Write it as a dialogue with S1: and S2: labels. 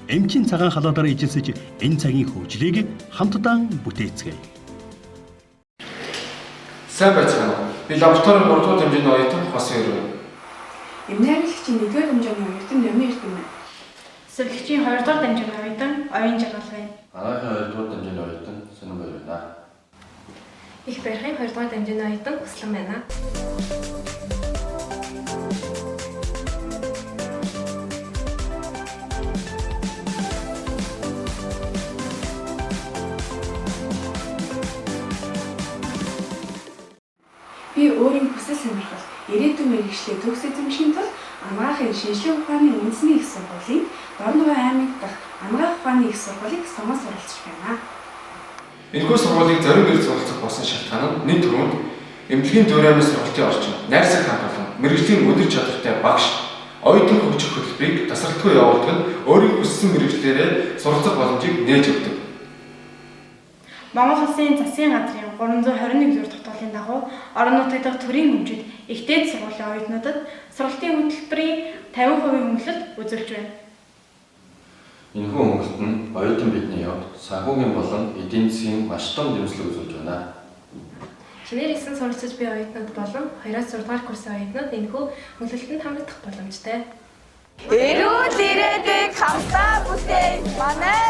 S1: Эмчийн цагаан халаалаар эжилсэж энэ цагийн хөгжлийг хамтдаа бүтээцгээе.
S2: Сайн байцгаана уу? Би лабораторийн 3 дугаар хэмжээний оюутан Хос Эрдэнэ.
S3: Эмнэлэгчийн 1-р хэмжээний оюутан Нямын Эрдэнэ.
S4: Сэргэгчийн 2 дугаар дамжаагийн оюутан Оюун Жаргалгай.
S5: Анаагийн 2 дугаар дамжаагийн оюутан Сонирхол байна.
S4: Их Баярхайн 2 дугаар дамжаагийн оюутан Хүслэн байна.
S3: Би өөрийн хүсэл сонирхол ирээдүйн мэргэжлээ төгс эзэмшихийн тулд Амгаахын шинжлэх ухааны үндэсний их сургуулийн Дорногов аймаг дахь Амгаах ухааны их сургуулийг сонгож суралцж байна.
S2: Энэхүү сургуулийг зориг эрх суралцах болсон шалтгаан нь нэг түрүүнд эмнэлгийн дөөрэмийн сургалтын орчин, найрсаг хамгаалан, мэргэжлийн өдөр чадвартай багш, оюутан хөгжих хөтөлбөрийг тасралтгүй явуулдаг нь өөрийн хүссэн мэргэжлээрээ суралцах боломжийг нээж өгдөг.
S4: Монгол Улсын засгийн газрын 321 дугаар тогтоолын дагуу орон нутгийн дахь төрийн өмчөд ихтэй сургуулийн оюутнуудад сургалтын хөтөлбөрийн 50% хөнгөлөлт үзүүлж байна.
S5: Энэхүү хөнгөлөлт нь оюутан бидний явд санхүүгийн болон эдийн засгийн маш том дэмжлэг үзүүлж байна.
S4: Шинээр исэн суралцж буй оюутнууд болон 2-6 дугаар курсын оюутнууд энэхүү хөнгөлөлтөнд хамрагдах боломжтой.
S6: Эрүүл ирээдүйг хамтдаа бүтээн манай